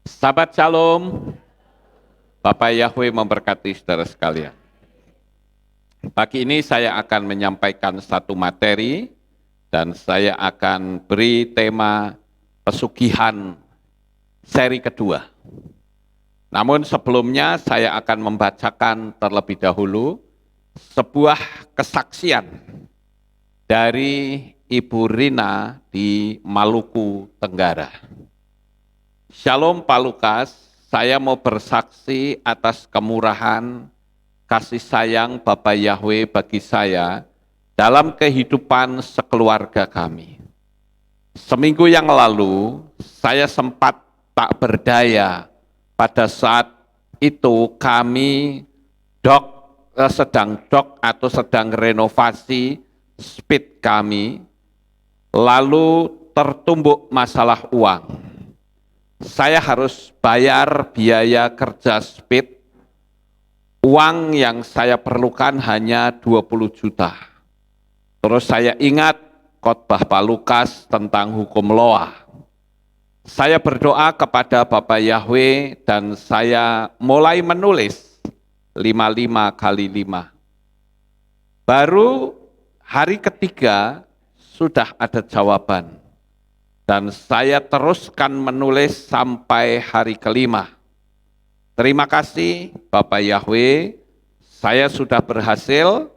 Sahabat Shalom, Bapak Yahweh memberkati saudara sekalian. Pagi ini saya akan menyampaikan satu materi dan saya akan beri tema pesugihan seri kedua. Namun sebelumnya saya akan membacakan terlebih dahulu sebuah kesaksian dari Ibu Rina di Maluku Tenggara. Shalom Pak Lukas, saya mau bersaksi atas kemurahan, kasih sayang Bapak Yahweh bagi saya dalam kehidupan sekeluarga kami. Seminggu yang lalu, saya sempat tak berdaya pada saat itu kami sedang renovasi speed kami, lalu tertumbuk masalah uang. Saya harus bayar biaya kerja speed, uang yang saya perlukan hanya 20 juta. Terus saya ingat khotbah Pak Lukas tentang hukum Loa. Saya berdoa kepada Bapak Yahweh dan saya mulai menulis 55 kali 5. Baru hari ketiga sudah ada jawaban. Dan saya teruskan menulis sampai hari kelima. Terima kasih Bapak Yahweh, saya sudah berhasil.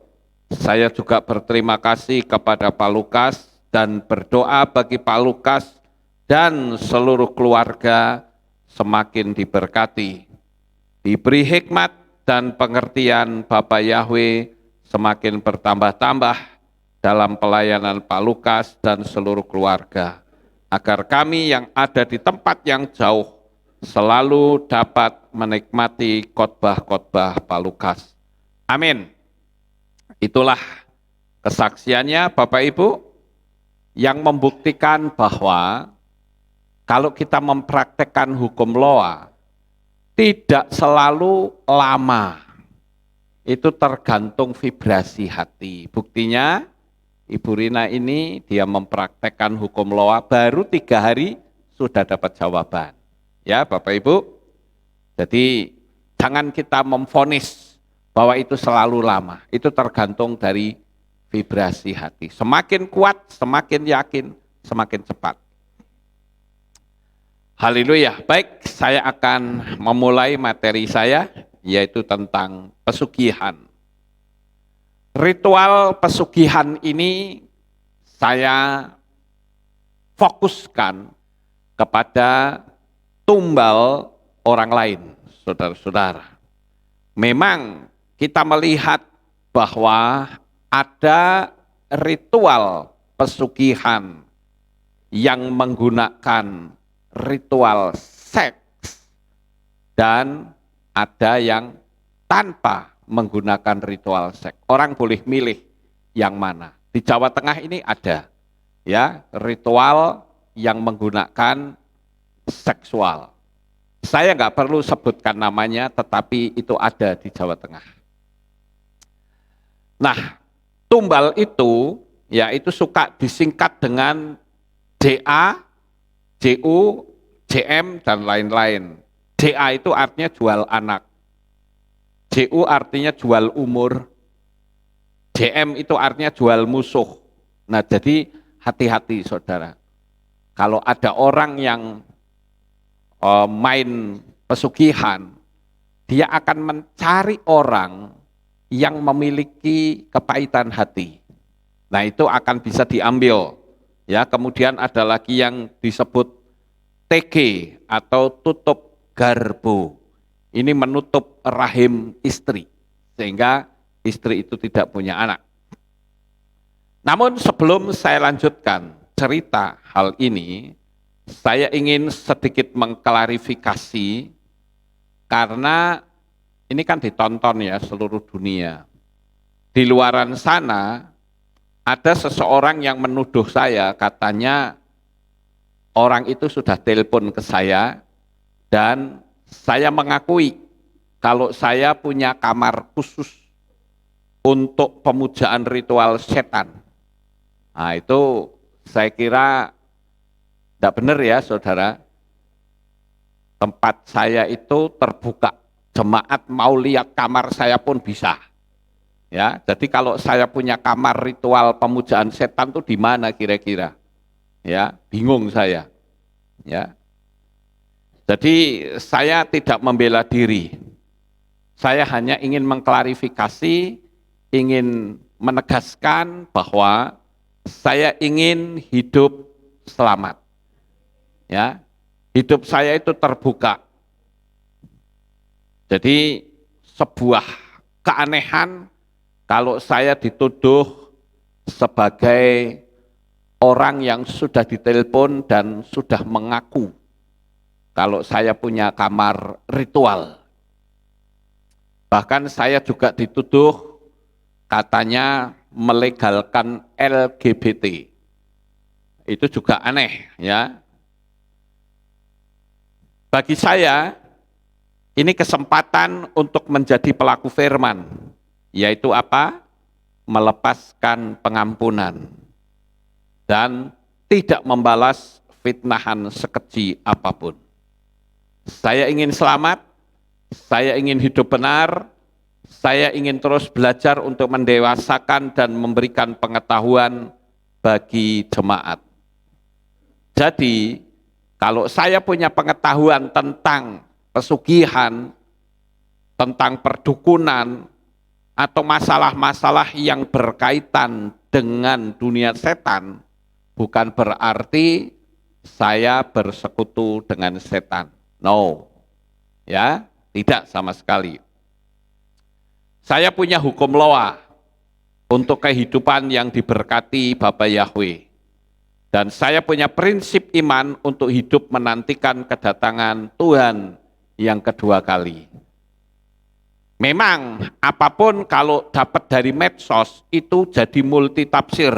Saya juga berterima kasih kepada Pak Lukas dan berdoa bagi Pak Lukas dan seluruh keluarga semakin diberkati. Diberi hikmat dan pengertian Bapak Yahweh semakin bertambah-tambah dalam pelayanan Pak Lukas dan seluruh keluarga. Agar kami yang ada di tempat yang jauh selalu dapat menikmati khotbah-khotbah Pak Lukas. Amin. Itulah kesaksiannya Bapak Ibu yang membuktikan bahwa kalau kita mempraktekkan hukum Loa tidak selalu lama. Itu tergantung vibrasi hati. Buktinya Ibu Rina ini dia mempraktekkan hukum Loa baru 3 hari sudah dapat jawaban. Ya Bapak Ibu, jadi jangan kita memvonis bahwa itu selalu lama. Itu tergantung dari vibrasi hati. Semakin kuat, semakin yakin, semakin cepat. Haleluya. Baik, saya akan memulai materi saya yaitu tentang pesugihan. Ritual pesugihan ini saya fokuskan kepada tumbal orang lain, saudara-saudara. Memang kita melihat bahwa ada ritual pesugihan yang menggunakan ritual seks dan ada yang tanpa menggunakan ritual seks. Orang boleh milih yang mana. Di Jawa Tengah ini ada ya ritual yang menggunakan seksual. Saya nggak perlu sebutkan namanya, tetapi itu ada di Jawa Tengah. Nah, tumbal itu ya itu suka disingkat dengan DA, JU, JM dan lain-lain. DA itu artinya jual anak. JU artinya jual umur, JM itu artinya jual musuh. Nah jadi hati-hati saudara. Kalau ada orang yang main pesugihan, dia akan mencari orang yang memiliki kepahitan hati. Nah itu akan bisa diambil. Ya, kemudian ada lagi yang disebut TG atau tutup garbo. Ini menutup rahim istri, sehingga istri itu tidak punya anak. Namun sebelum saya lanjutkan cerita hal ini, saya ingin sedikit mengklarifikasi, karena ini kan ditonton ya seluruh dunia. Di luaran sana, ada seseorang yang menuduh saya, katanya orang itu sudah telepon ke saya, dan saya mengakui kalau saya punya kamar khusus untuk pemujaan ritual setan. Nah itu saya kira tidak benar ya saudara. Tempat saya itu terbuka, jemaat mau lihat kamar saya pun bisa. Ya, jadi kalau saya punya kamar ritual pemujaan setan itu di mana kira-kira? Ya, bingung saya. Ya, jadi saya tidak membela diri. Saya hanya ingin mengklarifikasi, ingin menegaskan bahwa saya ingin hidup selamat. Ya, hidup saya itu terbuka. Jadi sebuah keanehan kalau saya dituduh sebagai orang yang sudah ditelepon dan sudah mengaku kalau saya punya kamar ritual. Bahkan saya juga dituduh katanya melegalkan LGBT. Itu juga aneh ya. Bagi saya ini kesempatan untuk menjadi pelaku firman, yaitu apa? Melepaskan pengampunan dan tidak membalas fitnahan sekeji apapun. Saya ingin selamat, saya ingin hidup benar, saya ingin terus belajar untuk mendewasakan dan memberikan pengetahuan bagi jemaat. Jadi, kalau saya punya pengetahuan tentang pesugihan, tentang perdukunan, atau masalah-masalah yang berkaitan dengan dunia setan, bukan berarti saya bersekutu dengan setan. No, ya, tidak sama sekali. Saya punya hukum loa untuk kehidupan yang diberkati Bapa Yahweh. Dan saya punya prinsip iman untuk hidup menantikan kedatangan Tuhan yang kedua kali. Memang apapun kalau dapat dari medsos itu jadi multitafsir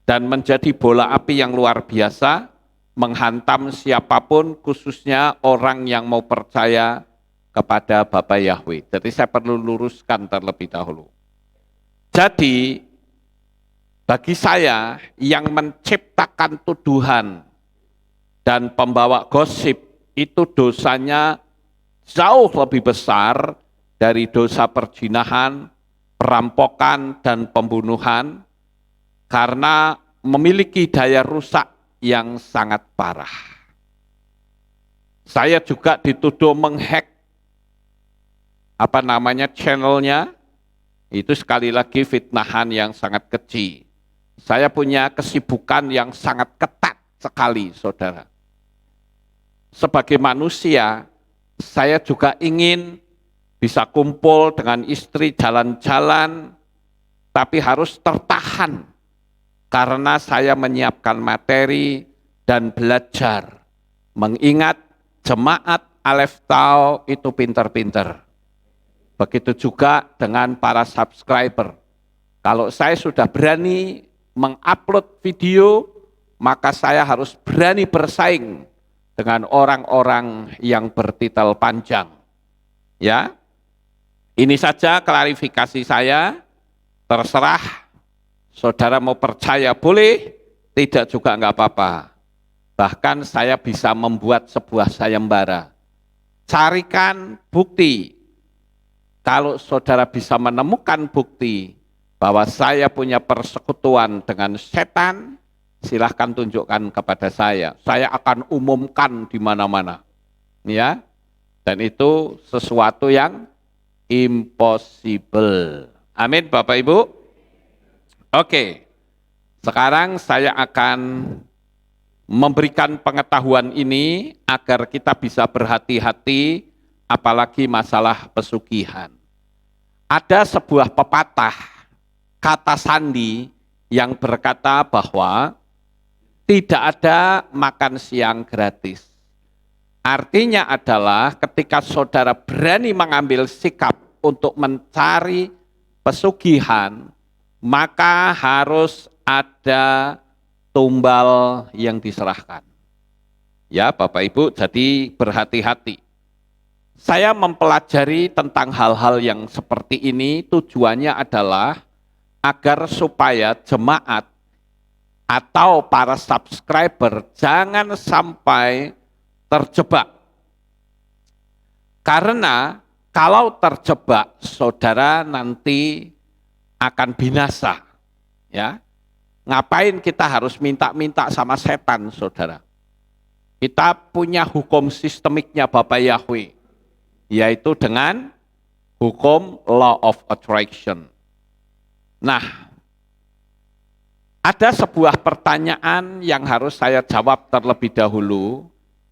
dan menjadi bola api yang luar biasa menghantam siapapun, khususnya orang yang mau percaya kepada Bapa Yahweh. Jadi saya perlu luruskan terlebih dahulu. Jadi bagi saya yang menciptakan tuduhan dan pembawa gosip itu dosanya jauh lebih besar dari dosa perzinahan, perampokan, dan pembunuhan karena memiliki daya rusak yang sangat parah. Saya juga dituduh menghack channelnya, itu sekali lagi fitnahan yang sangat keji. Saya punya kesibukan yang sangat ketat sekali, saudara. Sebagai manusia, saya juga ingin bisa kumpul dengan istri jalan-jalan, tapi harus tertahan karena saya menyiapkan materi dan belajar. Mengingat jemaat Aleph Tau itu pinter-pinter. Begitu juga dengan para subscriber. Kalau saya sudah berani mengupload video, maka saya harus berani bersaing dengan orang-orang yang bertitel panjang. Ya, ini saja klarifikasi saya. Terserah, saudara mau percaya boleh, tidak juga enggak apa-apa. Bahkan saya bisa membuat sebuah sayembara. Carikan bukti. Kalau saudara bisa menemukan bukti bahwa saya punya persekutuan dengan setan, silahkan tunjukkan kepada saya. Saya akan umumkan di mana-mana. Ya. Dan itu sesuatu yang impossible. Amin Bapak Ibu. Oke. Sekarang saya akan memberikan pengetahuan ini agar kita bisa berhati-hati apalagi masalah pesugihan. Ada sebuah pepatah kata sandi yang berkata bahwa tidak ada makan siang gratis. Artinya adalah ketika saudara berani mengambil sikap untuk mencari pesugihan, maka harus ada tumbal yang diserahkan. Ya Bapak Ibu, jadi berhati-hati. Saya mempelajari tentang hal-hal yang seperti ini, tujuannya adalah agar supaya jemaat atau para subscriber jangan sampai terjebak Karena kalau terjebak, saudara nanti akan binasa. Ya, ngapain kita harus minta-minta sama setan, saudara? Kita punya hukum sistemiknya Bapak Yahweh, yaitu dengan hukum law of attraction. Nah, ada sebuah pertanyaan yang harus saya jawab terlebih dahulu.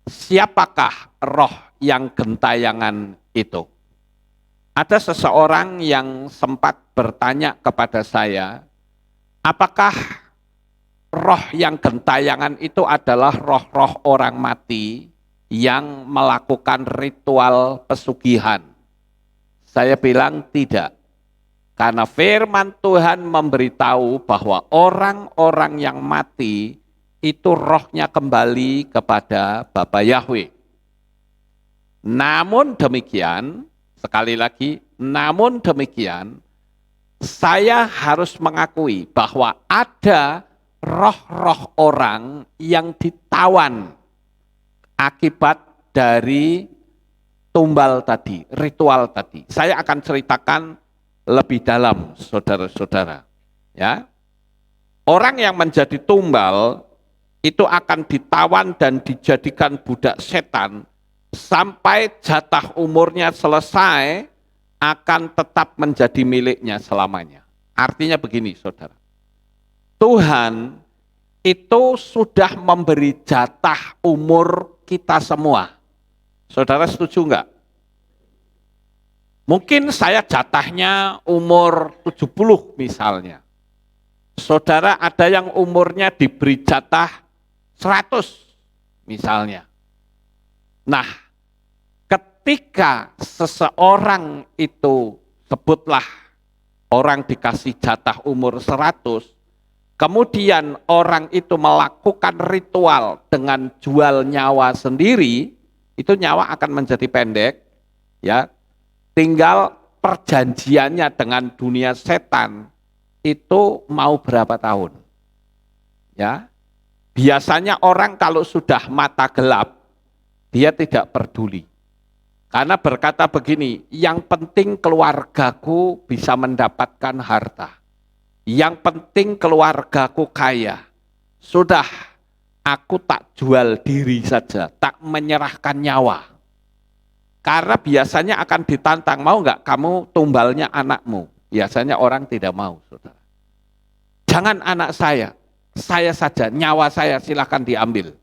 Siapakah roh yang gentayangan itu? Ada seseorang yang sempat bertanya kepada saya, apakah roh yang gentayangan itu adalah roh-roh orang mati yang melakukan ritual pesugihan? Saya bilang tidak. Karena firman Tuhan memberitahu bahwa orang-orang yang mati itu rohnya kembali kepada Bapa Yahweh. Namun demikian, sekali lagi, namun demikian, saya harus mengakui bahwa ada roh-roh orang yang ditawan akibat dari tumbal tadi, ritual tadi. Saya akan ceritakan lebih dalam, saudara-saudara. Ya, orang yang menjadi tumbal itu akan ditawan dan dijadikan budak setan sampai jatah umurnya selesai, akan tetap menjadi miliknya selamanya. Artinya begini, saudara. Tuhan itu sudah memberi jatah umur kita semua. Saudara setuju enggak? Mungkin saya jatahnya umur 70 misalnya. Saudara ada yang umurnya diberi jatah 100 misalnya. Nah, ketika seseorang itu, sebutlah orang dikasih jatah umur 100, kemudian orang itu melakukan ritual dengan jual nyawa sendiri, itu nyawa akan menjadi pendek, ya. Tinggal perjanjiannya dengan dunia setan itu mau berapa tahun. Ya. Biasanya orang kalau sudah mata gelap, dia tidak peduli. Karena berkata begini, yang penting keluargaku bisa mendapatkan harta. Yang penting keluargaku kaya. Sudah, aku tak jual diri saja, tak menyerahkan nyawa. Karena biasanya akan ditantang, mau nggak kamu tumbalnya anakmu? Biasanya orang tidak mau, saudara. Jangan anak saya saja, nyawa saya silahkan diambil.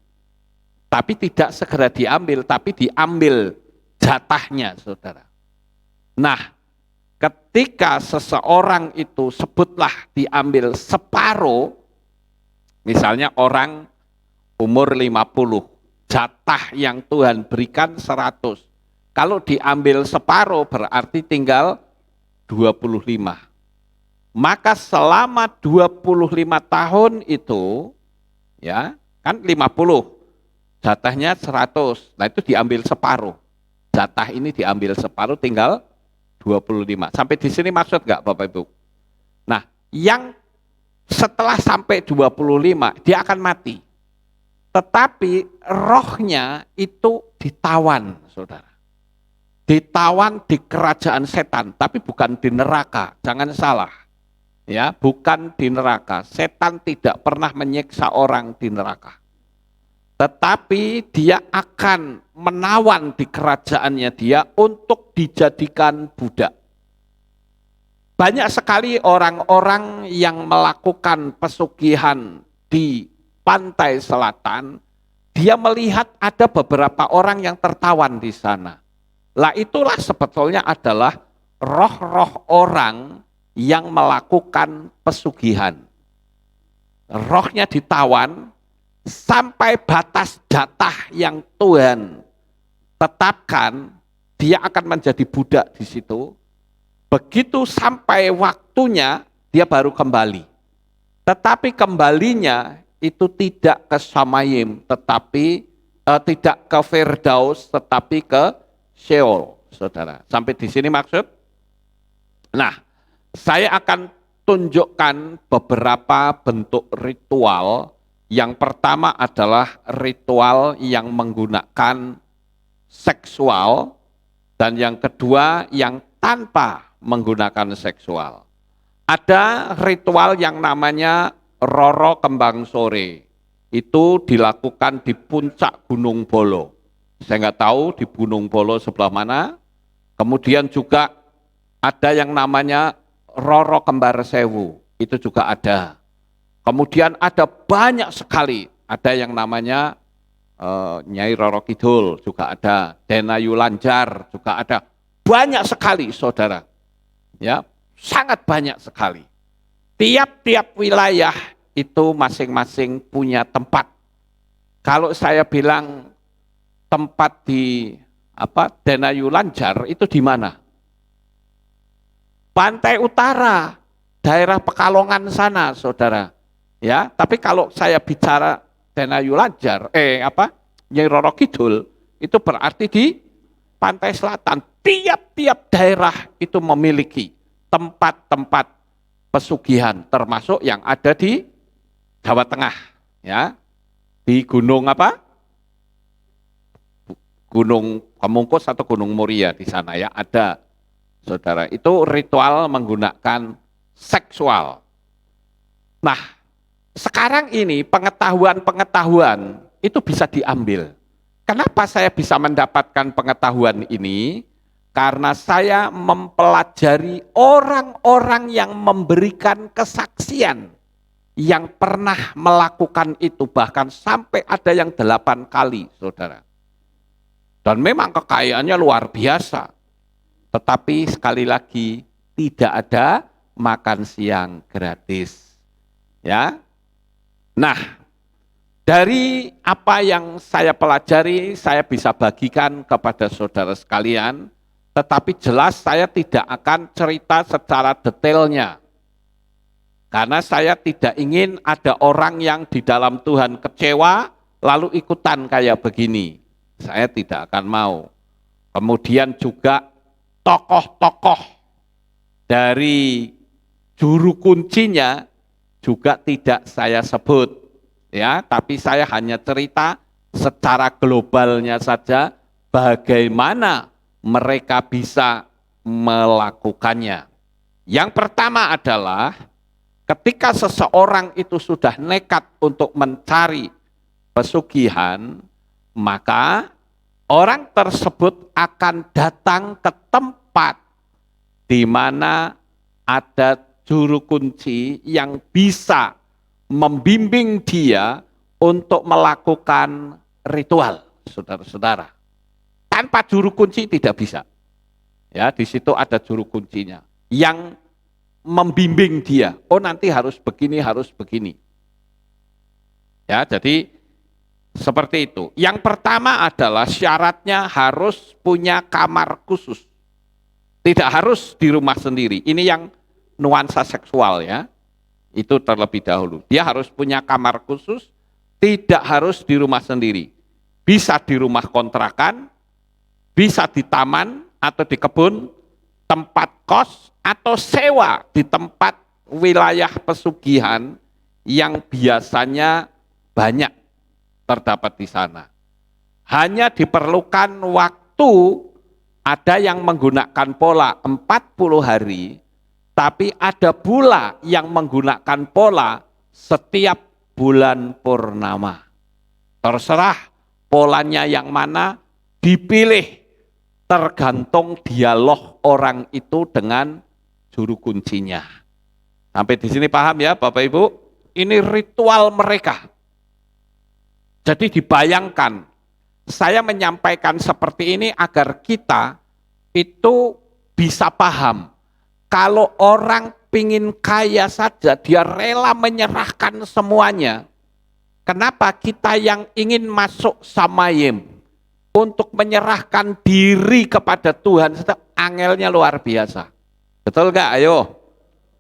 Tapi tidak segera diambil, tapi diambil jatahnya, saudara. Nah, ketika seseorang itu sebutlah diambil separuh, misalnya orang umur 50, jatah yang Tuhan berikan 100. Kalau diambil separuh berarti tinggal 25. Maka selama 25 tahun itu, ya kan 50, jatahnya 100, nah itu diambil separuh. Jatah ini diambil separuh tinggal 25. Sampai di sini maksud nggak Bapak Ibu? Nah, yang setelah sampai 25, dia akan mati. Tetapi rohnya itu ditawan, saudara. Ditawan di kerajaan setan, tapi bukan di neraka, jangan salah. Ya, bukan di neraka. Setan tidak pernah menyiksa orang di neraka. Tetapi dia akan menawan di kerajaannya dia untuk dijadikan budak. Banyak sekali orang-orang yang melakukan pesugihan di pantai selatan, dia melihat ada beberapa orang yang tertawan di sana. Lah itulah sebetulnya adalah roh-roh orang yang melakukan pesugihan. Rohnya ditawan sampai batas jatah yang Tuhan tetapkan, dia akan menjadi budak di situ. Begitu sampai waktunya, dia baru kembali. Tetapi kembalinya itu tidak ke Samayim, tetapi tidak ke Firdaus, tetapi ke Sheol, saudara. Sampai di sini maksud? Nah, saya akan tunjukkan beberapa bentuk ritual. Yang pertama adalah ritual yang menggunakan seksual, Dan yang kedua, yang tanpa menggunakan seksual. Ada ritual yang namanya Roro Kembang Sore. Itu dilakukan di puncak Gunung Bolo. Saya nggak tahu di Gunung Bolo sebelah mana. Kemudian juga ada yang namanya Roro Kembar Sewu. Itu juga ada. Kemudian ada banyak sekali. Ada yang namanya Nyai Roro Kidul juga ada. Denayu Lanjar juga ada. Banyak sekali saudara. Ya, sangat banyak sekali. Tiap-tiap wilayah itu masing-masing punya tempat. Kalau saya bilang tempat di Denayu Lanjar itu di mana? Pantai Utara, daerah Pekalongan sana, saudara. Ya, tapi kalau saya bicara Denayu Lanjar, Nyai Roro Kidul, itu berarti di pantai selatan. Tiap-tiap daerah itu memiliki tempat-tempat pesugihan, termasuk yang ada di Jawa Tengah, ya, di Gunung Gunung Kemungkus atau Gunung Muria di sana ya ada, saudara. Itu ritual menggunakan seksual. Nah, sekarang ini pengetahuan itu bisa diambil. Kenapa saya bisa mendapatkan pengetahuan ini? Karena saya mempelajari orang-orang yang memberikan kesaksian yang pernah melakukan itu, bahkan sampai ada yang 8 kali, saudara. Dan memang kekayaannya luar biasa. Tetapi sekali lagi tidak ada makan siang gratis. Ya. Nah, dari apa yang saya pelajari, saya bisa bagikan kepada saudara sekalian, tetapi jelas saya tidak akan cerita secara detailnya. Karena saya tidak ingin ada orang yang di dalam Tuhan kecewa, lalu ikutan kayak begini. Saya tidak akan mau. Kemudian juga tokoh-tokoh dari juru kuncinya juga tidak saya sebut. Ya, tapi saya hanya cerita secara globalnya saja bagaimana mereka bisa melakukannya. Yang pertama adalah ketika seseorang itu sudah nekat untuk mencari pesugihan, maka orang tersebut akan datang ke tempat di mana ada juru kunci yang bisa membimbing dia untuk melakukan ritual, saudara-saudara. Tanpa juru kunci tidak bisa. Ya, di situ ada juru kuncinya yang membimbing dia. Oh, nanti harus begini, harus begini. Ya, jadi seperti itu. Yang pertama adalah syaratnya harus punya kamar khusus. Tidak harus di rumah sendiri. Ini yang nuansa seksual ya. Itu terlebih dahulu. Dia harus punya kamar khusus, tidak harus di rumah sendiri. Bisa di rumah kontrakan, bisa di taman atau di kebun, tempat kos, atau sewa di tempat wilayah pesugihan yang biasanya banyak terdapat di sana. Hanya diperlukan waktu, ada yang menggunakan pola 40 hari, tapi ada pula yang menggunakan pola setiap bulan purnama. Terserah polanya yang mana, dipilih tergantung dialog orang itu dengan juru kuncinya. Sampai di sini paham ya Bapak Ibu? Ini ritual mereka. Jadi dibayangkan, saya menyampaikan seperti ini agar kita itu bisa paham. Kalau orang pingin kaya saja, dia rela menyerahkan semuanya. Kenapa kita yang ingin masuk samayim, untuk menyerahkan diri kepada Tuhan, angelnya luar biasa. Betul nggak? Ayo.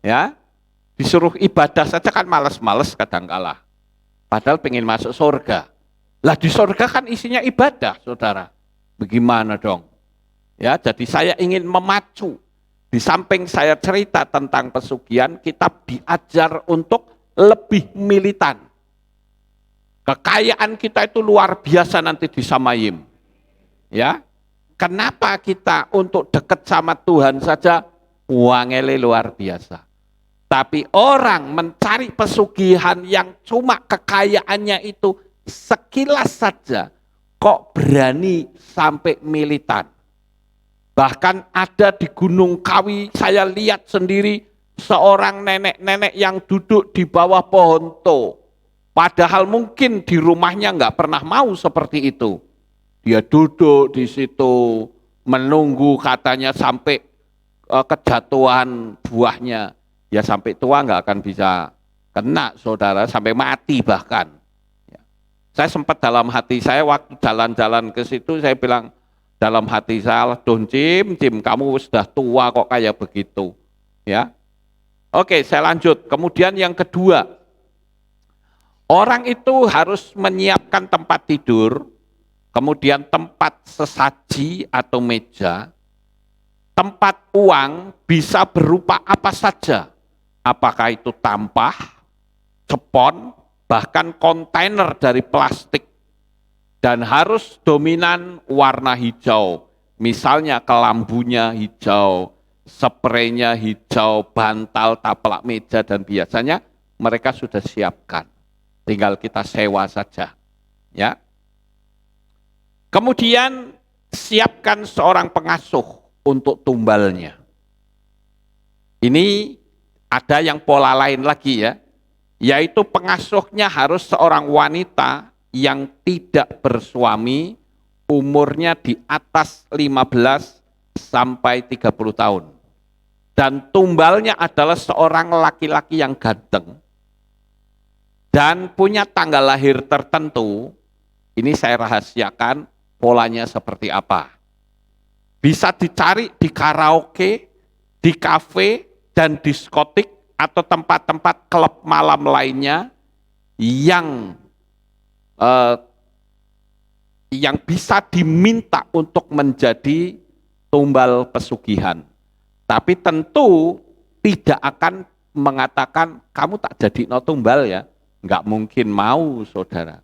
Ya, disuruh ibadah saja kan males-males kadangkala. Padahal pengen masuk surga. Lah di surga kan isinya ibadah, saudara. Bagaimana dong? Ya, jadi saya ingin memacu. Di samping saya cerita tentang pesugihan, kita diajar untuk lebih militan. Kekayaan kita itu luar biasa nanti di samayim. Ya, Kenapa kita untuk dekat sama Tuhan saja wangele luar biasa. Tapi orang mencari pesugihan yang cuma kekayaannya itu sekilas saja, kok berani sampai militan. Bahkan ada di Gunung Kawi, saya lihat sendiri seorang nenek-nenek yang duduk di bawah pohon to. Padahal mungkin di rumahnya nggak pernah mau seperti itu. Dia duduk di situ menunggu katanya sampai kejatuhan buahnya. Ya sampai tua nggak akan bisa kena saudara, sampai mati bahkan. Saya sempat dalam hati saya waktu jalan-jalan ke situ, saya bilang dalam hati saya, "Don Cim, kamu sudah tua kok kayak begitu." Ya. Oke, saya lanjut. Kemudian yang kedua, orang itu harus menyiapkan tempat tidur, kemudian tempat sesaji atau meja, tempat uang bisa berupa apa saja. Apakah itu tampah, cepon, bahkan kontainer dari plastik. Dan harus dominan warna hijau. Misalnya kelambunya hijau, spraynya hijau, bantal, taplak meja, dan biasanya mereka sudah siapkan. Tinggal kita sewa saja. Ya. Kemudian siapkan seorang pengasuh untuk tumbalnya. Ini ada yang pola lain lagi ya, yaitu pengasuhnya harus seorang wanita yang tidak bersuami, umurnya di atas 15 sampai 30 tahun. Dan tumbalnya adalah seorang laki-laki yang ganteng dan punya tanggal lahir tertentu. Ini saya rahasiakan polanya seperti apa. Bisa dicari di karaoke, di kafe, dan diskotik atau tempat-tempat klub malam lainnya yang bisa diminta untuk menjadi tumbal pesugihan. Tapi tentu tidak akan mengatakan kamu tak jadi no tumbal ya, nggak mungkin mau saudara.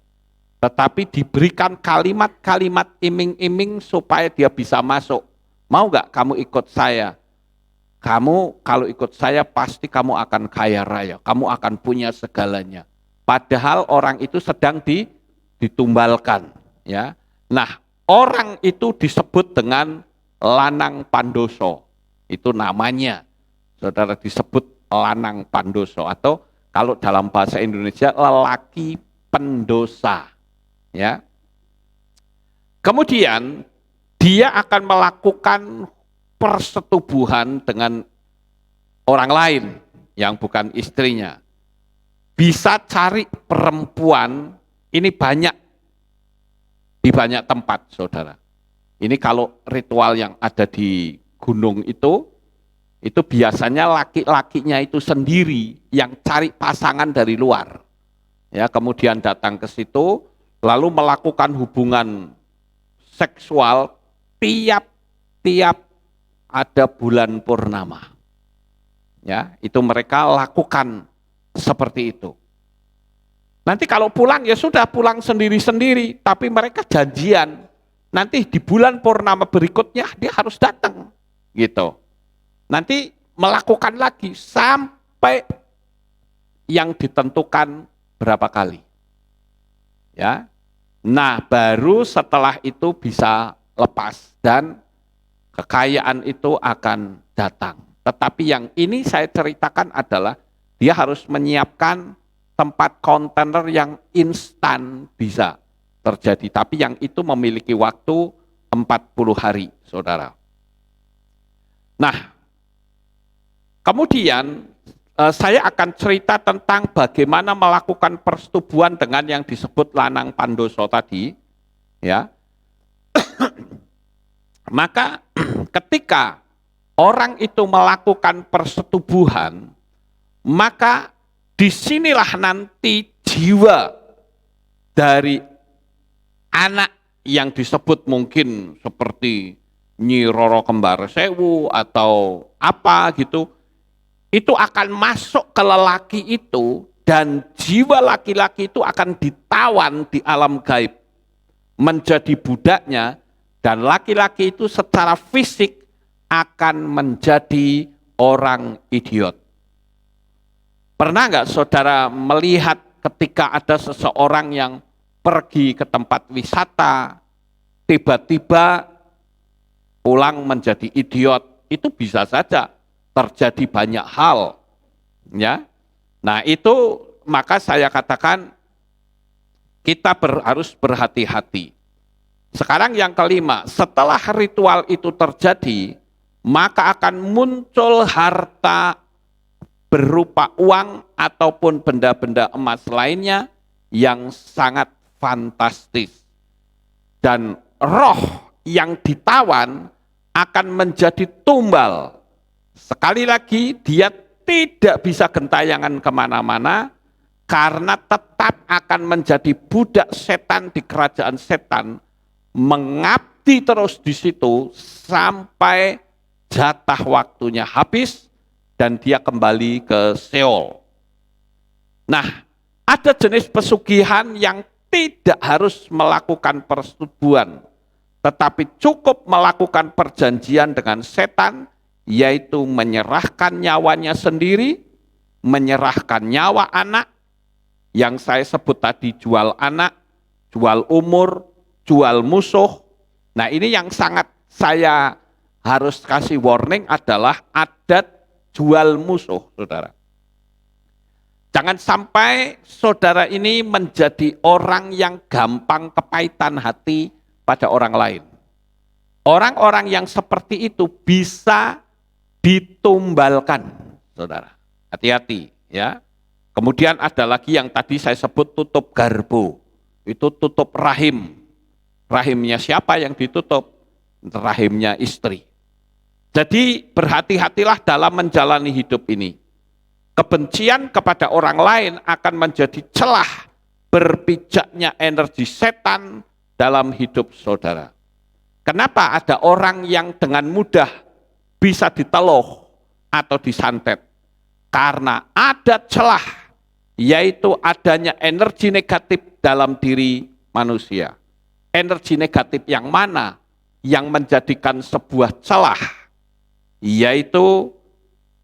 Tetapi diberikan kalimat-kalimat iming-iming supaya dia bisa masuk. Mau nggak kamu ikut saya? Kamu kalau ikut saya pasti kamu akan kaya raya, kamu akan punya segalanya. Padahal orang itu sedang ditumbalkan, ya. Nah, orang itu disebut dengan lanang pandoso. Itu namanya. Saudara, disebut lanang pandoso atau kalau dalam bahasa Indonesia lelaki pendosa, ya. Kemudian dia akan melakukan persetubuhan dengan orang lain yang bukan istrinya. Bisa cari perempuan, ini banyak di banyak tempat, saudara. Ini kalau ritual yang ada di gunung itu biasanya laki-lakinya itu sendiri yang cari pasangan dari luar. Ya, kemudian datang ke situ, lalu melakukan hubungan seksual tiap ada bulan purnama. Ya, itu mereka lakukan seperti itu. Nanti kalau pulang ya sudah pulang sendiri-sendiri, tapi mereka janjian. Nanti di bulan purnama berikutnya dia harus datang, gitu. Nanti melakukan lagi sampai yang ditentukan berapa kali. Ya. Nah, baru setelah itu bisa lepas dan kekayaan itu akan datang. Tetapi yang ini saya ceritakan adalah dia harus menyiapkan tempat kontainer yang instan bisa terjadi. Tapi yang itu memiliki waktu 40 hari, saudara. Nah, kemudian saya akan cerita tentang bagaimana melakukan persetubuhan dengan yang disebut lanang pandoso tadi. Ya. Maka ketika orang itu melakukan persetubuhan, maka disinilah nanti jiwa dari anak yang disebut mungkin seperti Nyi Roro Kembar Sewu atau apa gitu, itu akan masuk ke lelaki itu dan jiwa laki-laki itu akan ditawan di alam gaib menjadi budaknya. Dan laki-laki itu secara fisik akan menjadi orang idiot. Pernah nggak saudara melihat ketika ada seseorang yang pergi ke tempat wisata, tiba-tiba pulang menjadi idiot? Itu bisa saja terjadi banyak hal. Ya, nah itu maka saya katakan kita harus berhati-hati. Sekarang yang kelima, setelah ritual itu terjadi, maka akan muncul harta berupa uang ataupun benda-benda emas lainnya yang sangat fantastis. Dan roh yang ditawan akan menjadi tumbal. Sekali lagi, dia tidak bisa gentayangan kemana-mana, karena tetap akan menjadi budak setan di kerajaan setan, mengabdi terus di situ sampai jatah waktunya habis dan dia kembali ke Seol. Nah, ada jenis pesugihan yang tidak harus melakukan persetubuhan, tetapi cukup melakukan perjanjian dengan setan, yaitu menyerahkan nyawanya sendiri, menyerahkan nyawa anak, yang saya sebut tadi jual anak, jual umur, jual musuh. Nah ini yang sangat saya harus kasih warning adalah adat jual musuh, saudara. Jangan sampai saudara ini menjadi orang yang gampang kepahitan hati pada orang lain. Orang-orang yang seperti itu bisa ditumbalkan, saudara. Hati-hati, ya. Kemudian ada lagi yang tadi saya sebut tutup garbo. Itu tutup rahim. Rahimnya siapa yang ditutup? Rahimnya istri. Jadi berhati-hatilah dalam menjalani hidup ini. Kebencian kepada orang lain akan menjadi celah berpijaknya energi setan dalam hidup saudara. Kenapa ada orang yang dengan mudah bisa diteluh atau disantet? Karena ada celah, yaitu adanya energi negatif dalam diri manusia. Energi negatif yang mana? Yang menjadikan sebuah celah, yaitu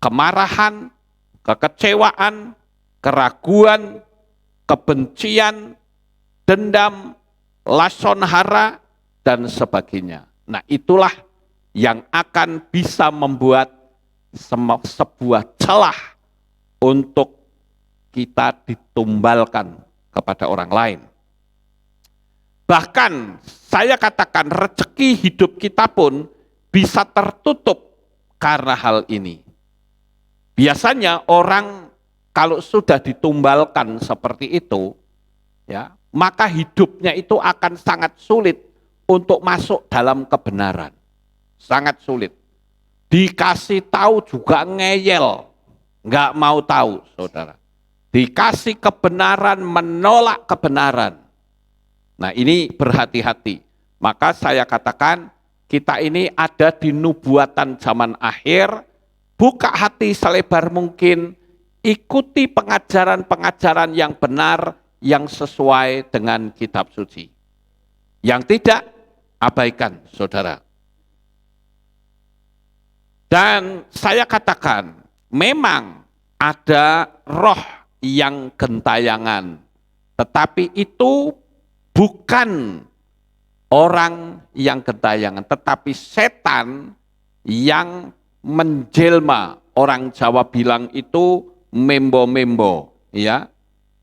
kemarahan, kekecewaan, keraguan, kebencian, dendam, lason hara, dan sebagainya. Nah itulah yang akan bisa membuat sebuah celah untuk kita ditumbalkan kepada orang lain. Bahkan saya katakan rezeki hidup kita pun bisa tertutup karena hal ini. Biasanya orang kalau sudah ditumbalkan seperti itu, ya, maka hidupnya itu akan sangat sulit untuk masuk dalam kebenaran. Sangat sulit. Dikasih tahu juga ngeyel, nggak mau tahu, saudara. Dikasih kebenaran, menolak kebenaran. Nah ini berhati-hati. Maka saya katakan kita ini ada di nubuatan zaman akhir. Buka hati selebar mungkin, ikuti pengajaran-pengajaran yang benar, yang sesuai dengan kitab suci. Yang tidak, abaikan, saudara. Dan saya katakan, memang ada roh yang gentayangan, tetapi itu bukan orang yang gentayangan, tetapi setan yang menjelma. Orang Jawa bilang itu membo-membo, ya,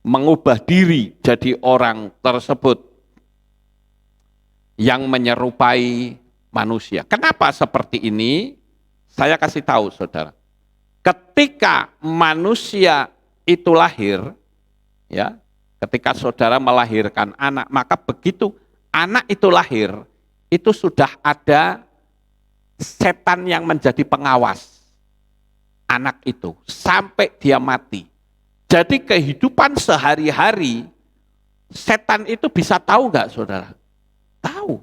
mengubah diri jadi orang tersebut yang menyerupai manusia. Kenapa seperti ini? Saya kasih tahu, saudara. Ketika manusia itu lahir, ya, ketika saudara melahirkan anak, maka begitu anak itu lahir, itu sudah ada setan yang menjadi pengawas anak itu sampai dia mati. Jadi kehidupan sehari-hari setan itu bisa tahu nggak, saudara? Tahu.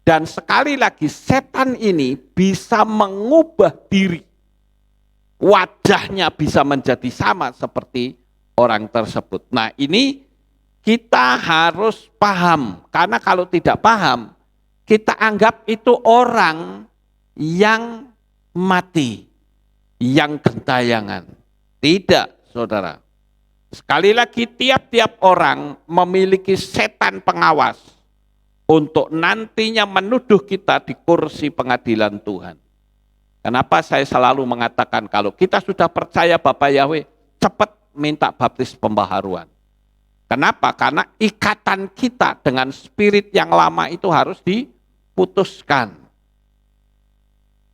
Dan sekali lagi setan ini bisa mengubah diri. Wajahnya bisa menjadi sama seperti orang tersebut. Nah ini kita harus paham. Karena kalau tidak paham, kita anggap itu orang yang mati, yang gentayangan. Tidak, saudara. Sekali lagi, tiap-tiap orang memiliki setan pengawas untuk nantinya menuduh kita di kursi pengadilan Tuhan. Kenapa saya selalu mengatakan kalau kita sudah percaya Bapa Yahweh, cepat minta baptis pembaharuan. Kenapa? Karena ikatan kita dengan spirit yang lama itu harus diputuskan.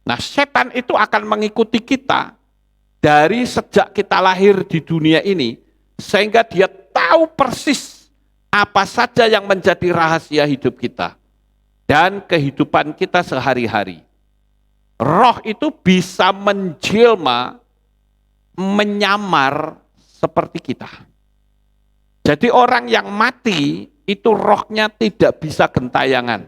Nah, setan itu akan mengikuti kita dari sejak kita lahir di dunia ini, sehingga dia tahu persis apa saja yang menjadi rahasia hidup kita dan kehidupan kita sehari-hari. Roh itu bisa menjelma, menyamar seperti kita. Jadi orang yang mati itu rohnya tidak bisa gentayangan.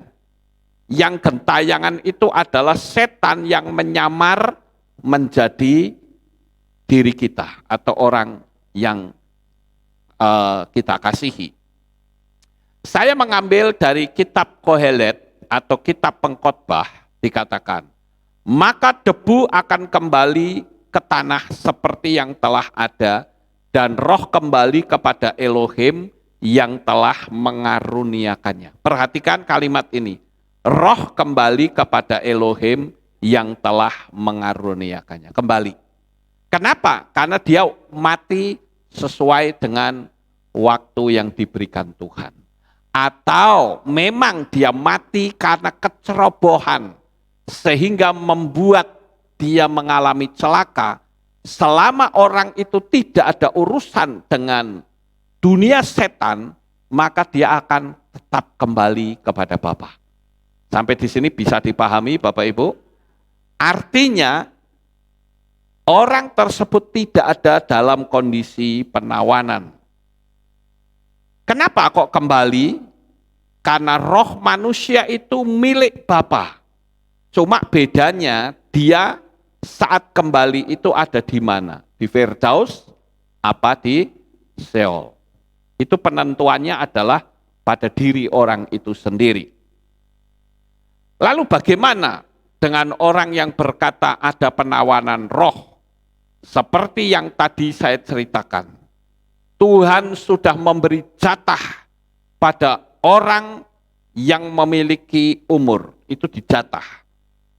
Yang gentayangan itu adalah setan yang menyamar menjadi diri kita atau orang yang kita kasihi. Saya mengambil dari kitab Kohelet atau kitab Pengkhotbah, dikatakan, maka debu akan kembali ke tanah seperti yang telah ada, dan roh kembali kepada Elohim yang telah mengaruniakannya. Perhatikan kalimat ini, roh kembali kepada Elohim yang telah mengaruniakannya. Kembali. Kenapa? Karena dia mati sesuai dengan waktu yang diberikan Tuhan. Atau memang dia mati karena kecerobohan, sehingga membuat dia mengalami celaka. Selama orang itu tidak ada urusan dengan dunia setan, maka dia akan tetap kembali kepada Bapa. Sampai di sini bisa dipahami Bapak Ibu? Artinya orang tersebut tidak ada dalam kondisi penawanan. Kenapa kok kembali? Karena roh manusia itu milik Bapa. Cuma bedanya dia saat kembali itu ada di mana? Di Firdaus apa di Seol. Itu penentuannya adalah pada diri orang itu sendiri. Lalu bagaimana dengan orang yang berkata ada penawanan roh? Seperti yang tadi saya ceritakan. Tuhan sudah memberi jatah pada orang yang memiliki umur. Itu dijatah.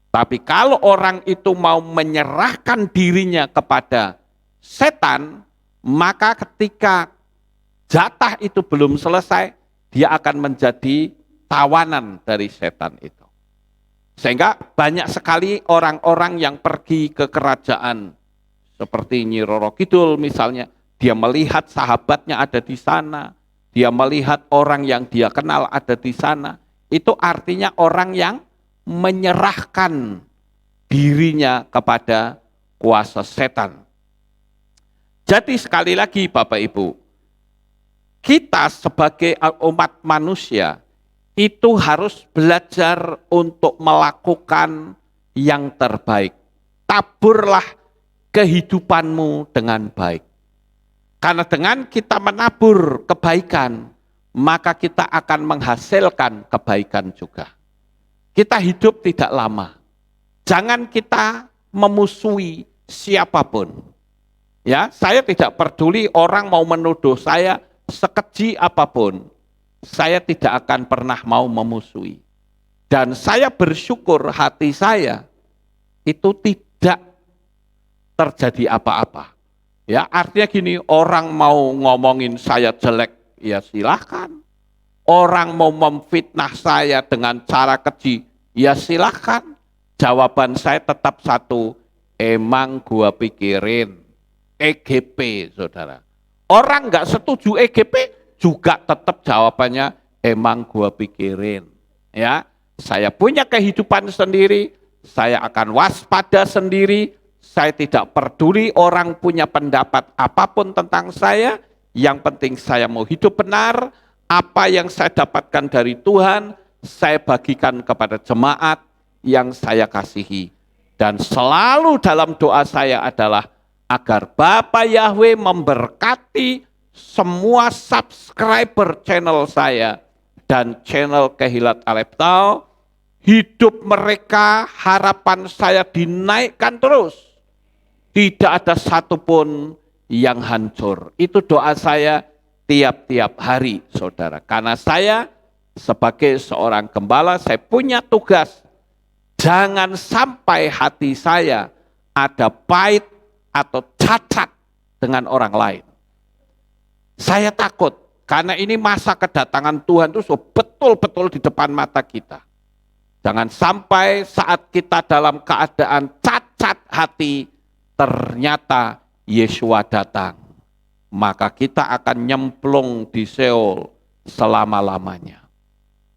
Tapi kalau orang itu mau menyerahkan dirinya kepada setan, maka ketika jatah itu belum selesai, dia akan menjadi tawanan dari setan itu. Sehingga banyak sekali orang-orang yang pergi ke kerajaan, seperti Nyi Roro Kidul misalnya, dia melihat sahabatnya ada di sana, dia melihat orang yang dia kenal ada di sana, itu artinya orang yang menyerahkan dirinya kepada kuasa setan. Jadi sekali lagi Bapak Ibu, kita sebagai umat manusia itu harus belajar untuk melakukan yang terbaik. Taburlah kehidupanmu dengan baik. Karena dengan kita menabur kebaikan, maka kita akan menghasilkan kebaikan juga. Kita hidup tidak lama. Jangan kita memusuhi siapapun. Ya, saya tidak peduli orang mau menuduh saya sekeji apapun. Saya tidak akan pernah mau memusuhi. Dan saya bersyukur hati saya itu tidak terjadi apa-apa. Ya, artinya gini, orang mau ngomongin saya jelek, ya silahkan. Orang mau memfitnah saya dengan cara keji, ya silahkan. Jawaban saya tetap satu, emang gua pikirin. EGP, saudara. Orang nggak setuju EGP, juga tetap jawabannya, emang gua pikirin. Ya, saya punya kehidupan sendiri, saya akan waspada sendiri, saya tidak peduli orang punya pendapat apapun tentang saya, yang penting saya mau hidup benar. Apa yang saya dapatkan dari Tuhan, saya bagikan kepada jemaat yang saya kasihi. Dan selalu dalam doa saya adalah agar Bapa Yahweh memberkati semua subscriber channel saya dan channel Kehilat Aleptau, hidup mereka, harapan saya dinaikkan terus. Tidak ada satupun yang hancur. Itu doa saya tiap-tiap hari, saudara. Karena saya sebagai seorang gembala, saya punya tugas. Jangan sampai hati saya ada pahit atau cacat dengan orang lain. Saya takut, karena ini masa kedatangan Tuhan itu betul-betul di depan mata kita. Jangan sampai saat kita dalam keadaan cacat hati, ternyata Yesua datang. Maka kita akan nyemplung di Seol selama-lamanya.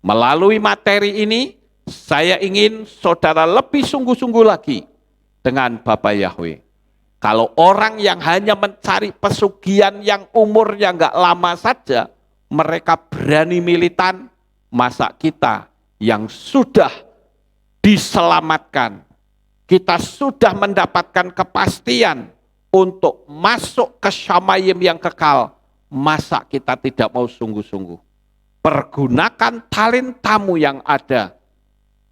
Melalui materi ini, saya ingin saudara lebih sungguh-sungguh lagi dengan Bapa Yahweh. Kalau orang yang hanya mencari pesugihan yang umurnya nggak lama saja, mereka berani militan, masa kita yang sudah diselamatkan, kita sudah mendapatkan kepastian untuk masuk ke Shamayim yang kekal, masa kita tidak mau sungguh-sungguh. Pergunakan talentamu yang ada,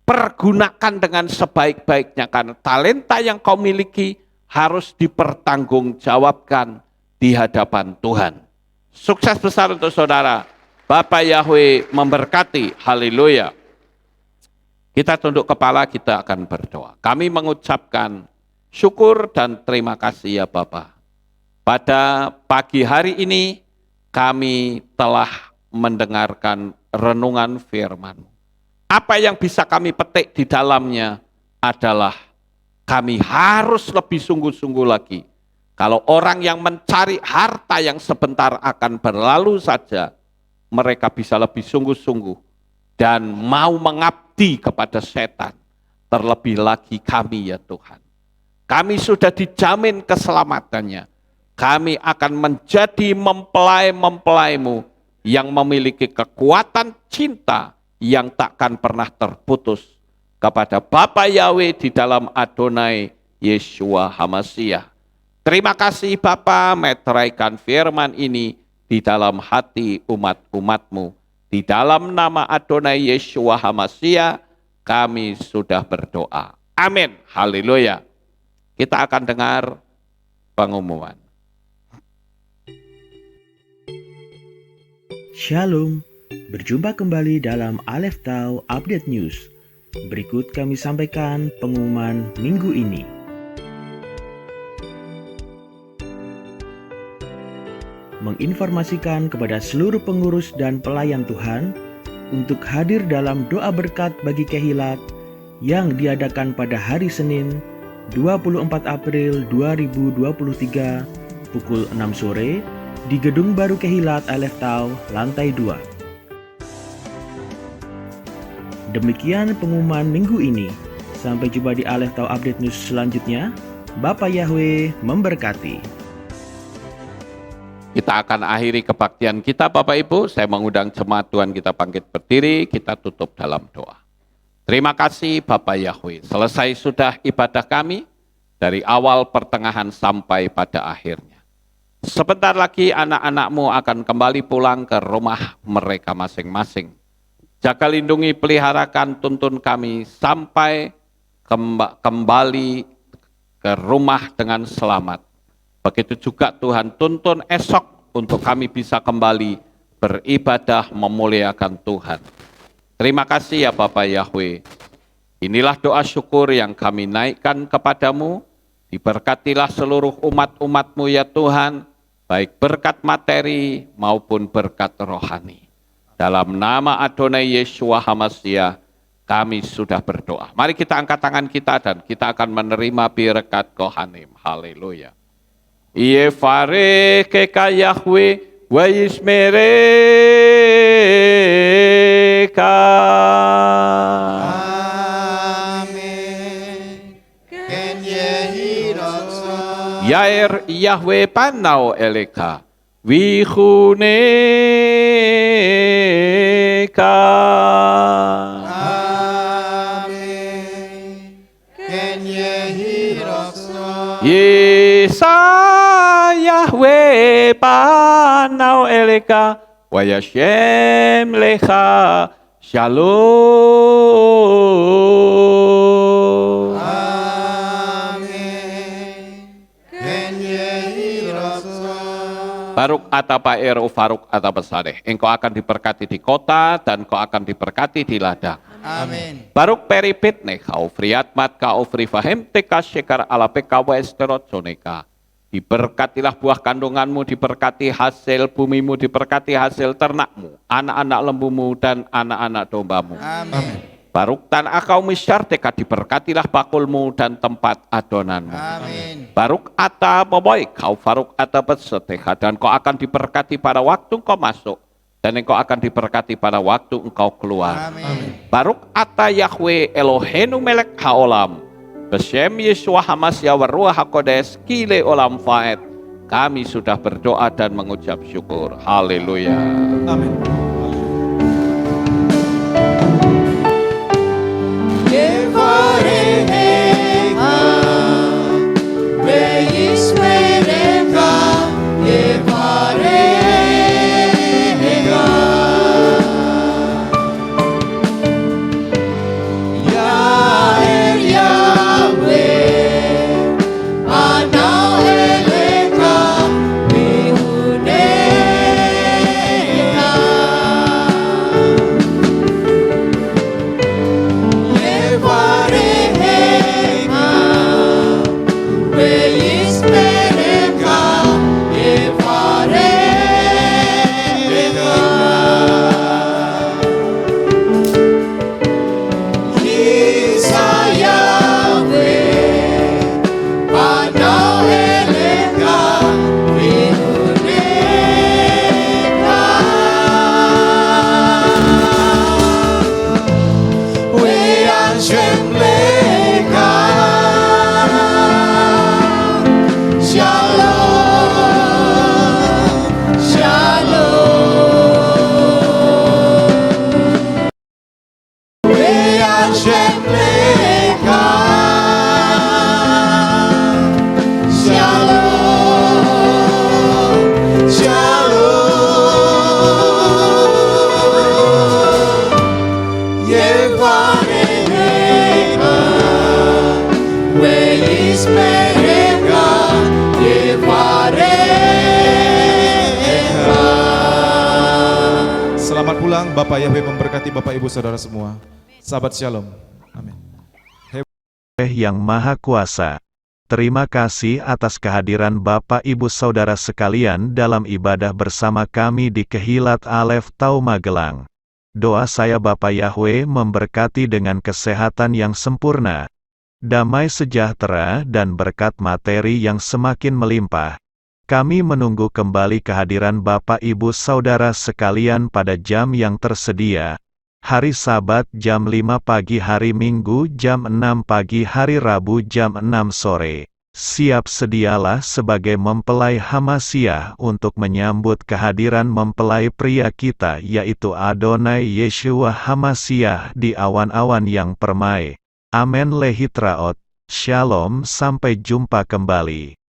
pergunakan dengan sebaik-baiknya, karena talenta yang kau miliki harus dipertanggungjawabkan di hadapan Tuhan. Sukses besar untuk saudara. Bapak Yahweh memberkati. Haleluya. Kita tunduk kepala, kita akan berdoa. Kami mengucapkan syukur dan terima kasih ya Bapak. Pada pagi hari ini kami telah mendengarkan renungan firman. Apa yang bisa kami petik di dalamnya adalah kami harus lebih sungguh-sungguh lagi. Kalau orang yang mencari harta yang sebentar akan berlalu saja, mereka bisa lebih sungguh-sungguh dan mau mengabdi kepada setan. Terlebih lagi kami ya Tuhan. Kami sudah dijamin keselamatannya. Kami akan menjadi mempelai-mempelaimu yang memiliki kekuatan cinta yang takkan pernah terputus kepada Bapa Yahweh di dalam Adonai Yeshua HaMashiach. Terima kasih Bapa, meteraikan firman ini di dalam hati umat-umatmu. Di dalam nama Adonai Yeshua HaMashiach kami sudah berdoa. Amin. Haleluya. Kita akan dengar pengumuman. Shalom, berjumpa kembali dalam Aleph Tau Update News. Berikut kami sampaikan pengumuman minggu ini. Menginformasikan kepada seluruh pengurus dan pelayan Tuhan untuk hadir dalam doa berkat bagi Kehilat yang diadakan pada hari Senin 24 April 2023 pukul 6 sore di Gedung Baru Kehilat Aleph Tau, lantai 2. Demikian pengumuman minggu ini. Sampai jumpa di Aleph Tau Update News selanjutnya. Bapak Yahweh memberkati. Kita akan akhiri kebaktian kita Bapak Ibu. Saya mengundang jemaat Tuhan kita bangkit berdiri, kita tutup dalam doa. Terima kasih Bapak Yahweh. Selesai sudah ibadah kami dari awal pertengahan sampai pada akhirnya. Sebentar lagi anak-anakmu akan kembali pulang ke rumah mereka masing-masing. Jaga lindungi peliharakan tuntun kami sampai kembali ke rumah dengan selamat. Begitu juga Tuhan tuntun esok untuk kami bisa kembali beribadah memuliakan Tuhan. Terima kasih ya Bapak Yahweh. Inilah doa syukur yang kami naikkan kepadamu. Diberkatilah seluruh umat-umatmu ya Tuhan, baik berkat materi maupun berkat rohani. Dalam nama Adonai Yeshua HaMashiach, kami sudah berdoa. Mari kita angkat tangan kita dan kita akan menerima berkat Kohanim. Haleluya. Yefare keka Yahweh wa yismereka. Amen. Ken yehi rotso. Yair Yahweh panau eleka. Wihuneka. Amen. Ken yehi rotso. Yesa Yahweh panau eleka. Wayashem lecha Shalom. 아멘. 겐예히로서 Baruk atapa ero faruk atapa saleh. Engkau akan diberkati di kota dan kau akan diberkati di ladang. 아멘. Baruk peripit ne kau friatmat kau frifahem teka syekar ala pekawa esterot soneka. Diberkatilah buah kandunganmu, diberkati hasil bumimu, diberkati hasil ternakmu, anak-anak lembumu dan anak-anak dombamu. 아멘. Baruk tan akau misyar teka diberkatilah bakulmu dan tempat adonanmu. 아멘. Baruk ata boboy kau faruk ata berseteha dan kau akan diberkati pada waktu engkau masuk dan engkau akan diberkati pada waktu engkau keluar. 아멘. Baruk ata Yahweh Elohenu melek haolam Beshem Yeshua Hamasya Waruah HaKodes Kile Olam Faed. Kami sudah berdoa dan mengucap syukur. Haleluya. Amin. 예화레가 베이스웨레가 예화레가 야엘 야훼 아나엘레가 Selamat pulang, Bapak Yahweh memberkati Bapak Ibu Saudara semua. Sahabat Shalom. Amin. Yang Maha Kuasa, terima kasih atas kehadiran Bapak Ibu Saudara sekalian dalam ibadah bersama kami di Kehilat Alef Tau Magelang. Doa saya Bapak Yahweh memberkati dengan kesehatan yang sempurna, damai sejahtera dan berkat materi yang semakin melimpah. Kami menunggu kembali kehadiran Bapak Ibu Saudara sekalian pada jam yang tersedia. Hari Sabat jam 5 pagi, hari Minggu jam 6 pagi, hari Rabu jam 6 sore. Siap sedialah sebagai mempelai Hamasya untuk menyambut kehadiran mempelai pria kita yaitu Adonai Yeshua Hamasya di awan-awan yang permai. Amen lehitraot. Shalom, sampai jumpa kembali.